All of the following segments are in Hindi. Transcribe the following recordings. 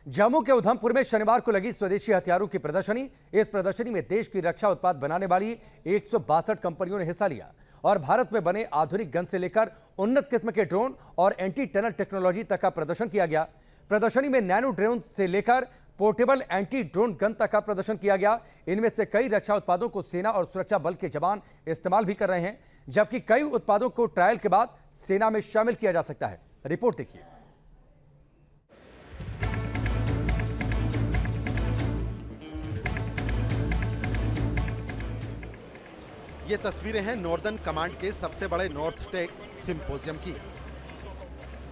जम्मू के उधमपुर में शनिवार को लगी स्वदेशी हथियारों की प्रदर्शनी। इस प्रदर्शनी में देश की रक्षा उत्पाद बनाने वाली 162 कंपनियों ने हिस्सा लिया और भारत में बने आधुनिक गन से लेकर उन्नत किस्म के ड्रोन और एंटी टनल टेक्नोलॉजी तक का प्रदर्शन किया गया। प्रदर्शनी में नैनो ड्रोन से लेकर पोर्टेबल एंटी ड्रोन गन तक का प्रदर्शन किया गया। इनमें से कई रक्षा उत्पादों को सेना और सुरक्षा बल के जवान इस्तेमाल भी कर रहे हैं, जबकि कई उत्पादों को ट्रायल के बाद सेना में शामिल किया जा सकता है। रिपोर्ट देखिए। ये तस्वीरें हैं नॉर्दर्न कमांड के सबसे बड़े नॉर्थ टेक सिंपोजियम की,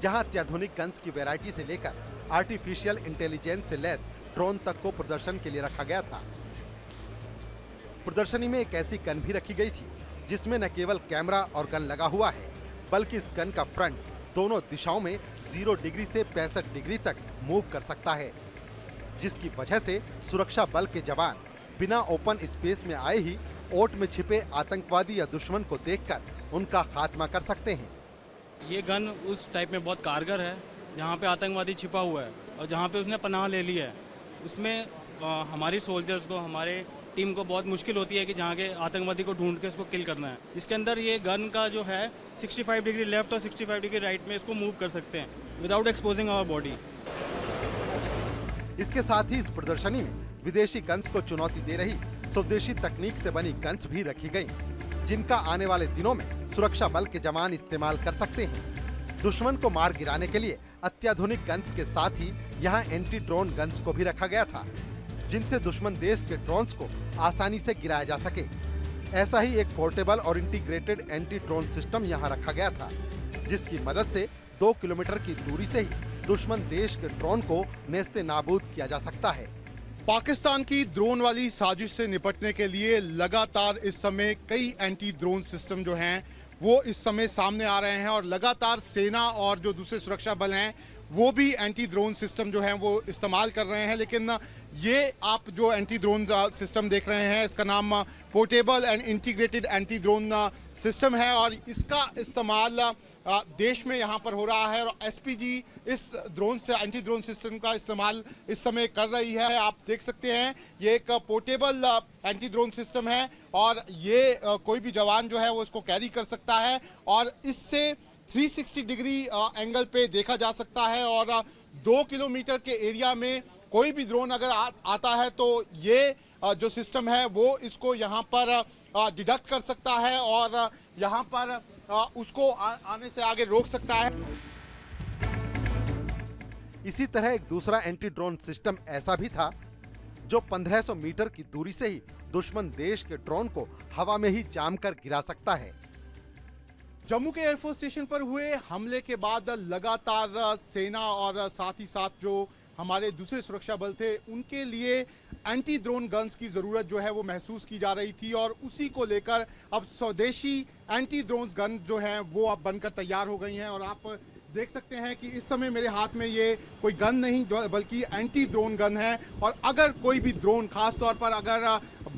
जहां अत्याधुनिक गन्स की वैरायटी से लेकर आर्टिफिशियल इंटेलिजेंस से लैस ड्रोन तक को प्रदर्शन के लिए रखा गया था। प्रदर्शनी में एक ऐसी गन भी रखी गई थी जिसमें न केवल कैमरा और गन लगा हुआ है, बल्कि इस गन का फ्रंट दोनों दिशाओं में 0 डिग्री से 65 डिग्री तक मूव कर सकता है, जिसकी वजह से सुरक्षा बल के जवान बिना ओपन स्पेस में आए ही ओट में छिपे आतंकवादी या दुश्मन को देखकर उनका खात्मा कर सकते हैं। ये गन उस टाइप में बहुत कारगर है जहाँ पे आतंकवादी छिपा हुआ है और जहाँ पे उसने पनाह ले ली है, उसमें हमारी सोल्जर्स को, हमारे टीम को बहुत मुश्किल होती है कि जहाँ के आतंकवादी को ढूंढ के उसको किल करना है। इसके अंदर ये गन का जो है 65 डिग्री लेफ्ट और 65 डिग्री राइट में इसको मूव कर सकते हैं विदाउट एक्सपोजिंग आवर बॉडी। इसके साथ ही इस प्रदर्शनी में विदेशी गन्स को चुनौती दे रही स्वदेशी तकनीक से बनी गन्स भी रखी गईं, जिनका आने वाले दिनों में सुरक्षा बल के जवान इस्तेमाल कर सकते हैं। दुश्मन को मार गिराने के लिए अत्याधुनिक गन्स के साथ ही यहाँ एंटी ड्रोन गन्स को भी रखा गया था, जिनसे दुश्मन देश के ड्रोन्स को आसानी से गिराया जा सके। ऐसा ही एक पोर्टेबल और इंटीग्रेटेड एंटी ड्रोन सिस्टम यहाँ रखा गया था, जिसकी मदद से 2 किलोमीटर की दूरी से ही दुश्मन देश के ड्रोन को नेस्ते नाबूद किया जा सकता है। पाकिस्तान की ड्रोन वाली साजिश से निपटने के लिए लगातार इस समय कई एंटी ड्रोन सिस्टम जो हैं वो इस समय सामने आ रहे हैं और लगातार सेना और जो दूसरे सुरक्षा बल हैं वो भी एंटी ड्रोन सिस्टम जो हैं वो इस्तेमाल कर रहे हैं। लेकिन ये आप जो एंटी ड्रोन सिस्टम देख रहे हैं, इसका नाम portable and integrated anti drone system है और इसका इस्तेमाल देश में यहाँ पर हो रहा है और एसपीजी इस ड्रोन से एंटी ड्रोन सिस्टम का इस्तेमाल इस समय कर रही है। आप देख सकते हैं ये एक पोर्टेबल एंटी ड्रोन सिस्टम है और ये कोई भी जवान जो है वो इसको कैरी कर सकता है और इससे 360 डिग्री एंगल पे देखा जा सकता है और 2 किलोमीटर के एरिया में कोई भी ड्रोन अगर आता है तो ये जो सिस्टम है वो इसको यहाँ पर डिडक्ट कर सकता है और यहाँ पर उसको आने से आगे रोक सकता है। इसी तरह एक दूसरा एंटी ड्रोन सिस्टम ऐसा भी था जो 1500 मीटर की दूरी से ही दुश्मन देश के ड्रोन को हवा में ही जाम कर गिरा सकता है। जम्मू के एयरफोर्स स्टेशन पर हुए हमले के बाद लगातार सेना और साथ ही साथ जो हमारे दूसरे सुरक्षा बल थे उनके लिए एंटी ड्रोन गन्स की ज़रूरत जो है वो महसूस की जा रही थी और उसी को लेकर अब स्वदेशी एंटी ड्रोन गन जो हैं वो अब बनकर तैयार हो गई हैं और आप देख सकते हैं कि इस समय मेरे हाथ में ये कोई गन नहीं बल्कि एंटी ड्रोन गन है और अगर कोई भी ड्रोन, खास तौर पर अगर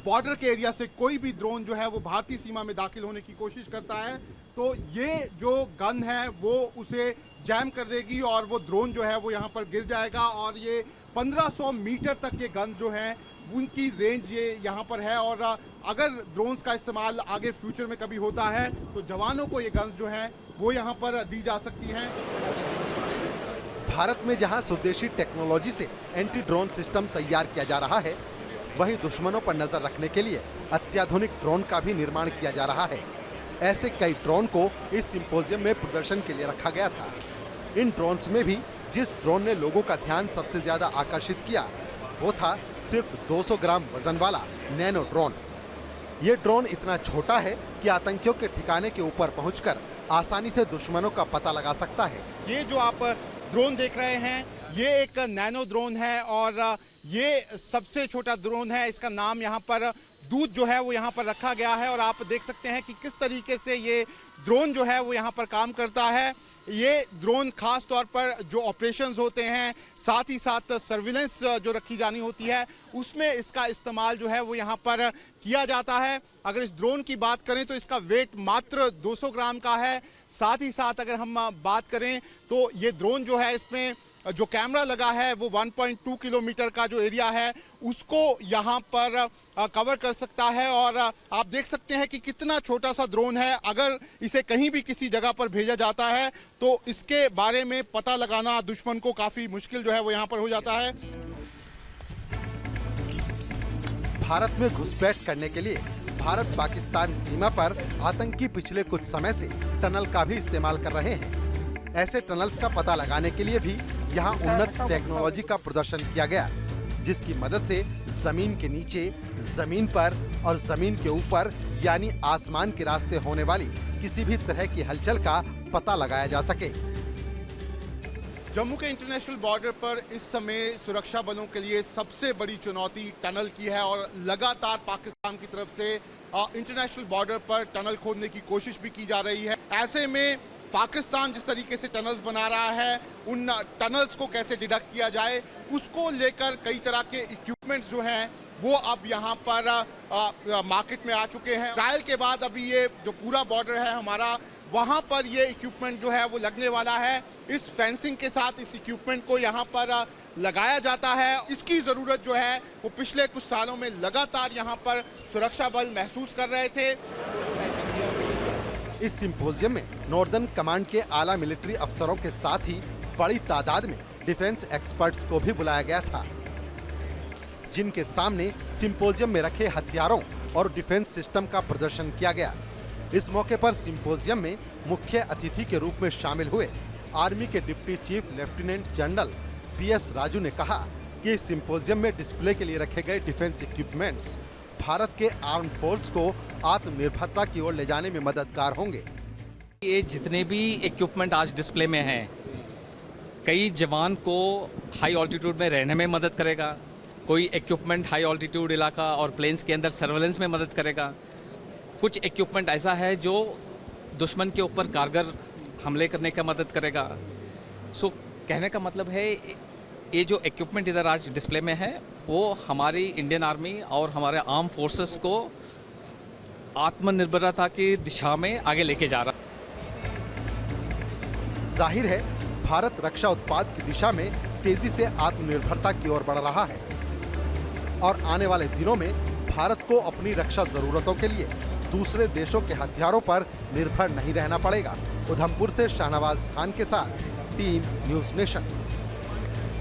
बॉर्डर के एरिया से कोई भी ड्रोन जो है वो भारतीय सीमा में दाखिल होने की कोशिश करता है तो ये जो गन है वो उसे जैम कर देगी और वो ड्रोन जो है वो यहाँ पर गिर जाएगा और ये 1500 मीटर तक ये गन जो हैं उनकी रेंज ये यहाँ पर है और अगर ड्रोन्स का इस्तेमाल आगे फ्यूचर में कभी होता है तो जवानों को ये गन्स जो हैं वो यहाँ पर दी जा सकती हैं। भारत में जहाँ स्वदेशी टेक्नोलॉजी से एंटी ड्रोन सिस्टम तैयार किया जा रहा है, वहीं दुश्मनों पर नजर रखने के लिए अत्याधुनिक ड्रोन का भी निर्माण किया जा रहा है। ऐसे कई ड्रोन को इस सिंपोजियम में प्रदर्शन के लिए रखा गया था। इन ड्रोन्स में भी जिस ड्रोन ने लोगों का ध्यान सबसे ज्यादा आकर्षित किया वो था सिर्फ 200 ग्राम वजन वाला नैनो ड्रोन। ये ड्रोन इतना छोटा है कि आतंकियों के ठिकाने के ऊपर पहुंचकर आसानी से दुश्मनों का पता लगा सकता है। ये जो आप ड्रोन देख रहे हैं ये एक नैनो ड्रोन है और ये सबसे छोटा ड्रोन है। इसका नाम यहाँ पर दूत जो है वो यहाँ पर रखा गया है और आप देख सकते हैं कि किस तरीके से ये ड्रोन जो है वो यहाँ पर काम करता है। ये ड्रोन खास तौर पर जो ऑपरेशंस होते हैं, साथ ही साथ सर्विलेंस जो रखी जानी होती है, उसमें इसका इस्तेमाल जो है वो यहाँ पर किया जाता है। अगर इस ड्रोन की बात करें तो इसका वेट मात्र 200 ग्राम का है। साथ ही साथ अगर हम बात करें तो ये ड्रोन जो है इसमें जो कैमरा लगा है वो 1.2 किलोमीटर का जो एरिया है उसको यहाँ पर कवर कर सकता है। और आप देख सकते हैं कि कितना छोटा सा ड्रोन है। अगर इसे कहीं भी किसी जगह पर भेजा जाता है तो इसके बारे में पता लगाना दुश्मन को काफ़ी मुश्किल जो है वो यहाँ पर हो जाता है। भारत में घुसपैठ करने के लिए भारत पाकिस्तान सीमा पर आतंकी पिछले कुछ समय से टनल का भी इस्तेमाल कर रहे हैं। ऐसे टनल्स का पता लगाने के लिए भी यहाँ उन्नत टेक्नोलॉजी का प्रदर्शन किया गया, जिसकी मदद से जमीन के नीचे, जमीन पर और जमीन के ऊपर यानी आसमान के रास्ते होने वाली किसी भी तरह की हलचल का पता लगाया जा सके। जम्मू के इंटरनेशनल बॉर्डर पर इस समय सुरक्षा बलों के लिए सबसे बड़ी चुनौती टनल की है और लगातार पाकिस्तान की तरफ से इंटरनेशनल बॉर्डर पर टनल खोदने की कोशिश भी की जा रही है। ऐसे में पाकिस्तान जिस तरीके से टनल्स बना रहा है, उन टनल्स को कैसे डिडक्ट किया जाए, उसको लेकर कई तरह के इक्विपमेंट्स जो हैं वो अब यहाँ पर मार्केट में आ चुके हैं। ट्रायल के बाद अभी ये जो पूरा बॉर्डर है हमारा, वहाँ पर ये इक्विपमेंट जो है वो लगने वाला है। इस फेंसिंग के साथ इस इक्विपमेंट को यहाँ पर लगाया जाता है। इसकी ज़रूरत जो है वो पिछले कुछ सालों में लगातार यहाँ पर सुरक्षा बल महसूस कर रहे थे। इस सिंपोजियम में नॉर्दर्न कमांड के आला मिलिट्री अफसरों के साथ ही बड़ी तादाद में डिफेंस एक्सपर्ट्स को भी बुलाया गया था, जिनके सामने सिंपोजियम में रखे हथियारों और डिफेंस सिस्टम का प्रदर्शन किया गया। इस मौके पर सिंपोजियम में मुख्य अतिथि के रूप में शामिल हुए आर्मी के deputy chief lieutenant general PS Raju ने कहा कि इस सिंपोजियम में डिस्प्ले के लिए रखे गए डिफेंस इक्विपमेंट्स भारत के आर्म फोर्स को आत्मनिर्भरता की ओर ले जाने में मददगार होंगे। ये जितने भी इक्विपमेंट आज डिस्प्ले में हैं, कई जवान को हाई ऑल्टीट्यूड में रहने में मदद करेगा, कोई इक्विपमेंट हाई ऑल्टीट्यूड इलाका और प्लेन्स के अंदर सर्वेलेंस में मदद करेगा, कुछ इक्विपमेंट ऐसा है जो दुश्मन के ऊपर कारगर हमले करने का मदद करेगा। सो कहने का मतलब है ये जो इक्विपमेंट इधर आज डिस्प्ले में है वो हमारी इंडियन आर्मी और हमारे आर्म फोर्सेस को आत्मनिर्भरता की दिशा में आगे लेके जा रहा है। जाहिर है भारत रक्षा उत्पाद की दिशा में तेजी से आत्मनिर्भरता की ओर बढ़ रहा है और आने वाले दिनों में भारत को अपनी रक्षा जरूरतों के लिए दूसरे देशों के हथियारों पर निर्भर नहीं रहना पड़ेगा। उधमपुर से शाहनवाज खान के साथ टीम न्यूज़ नेशन।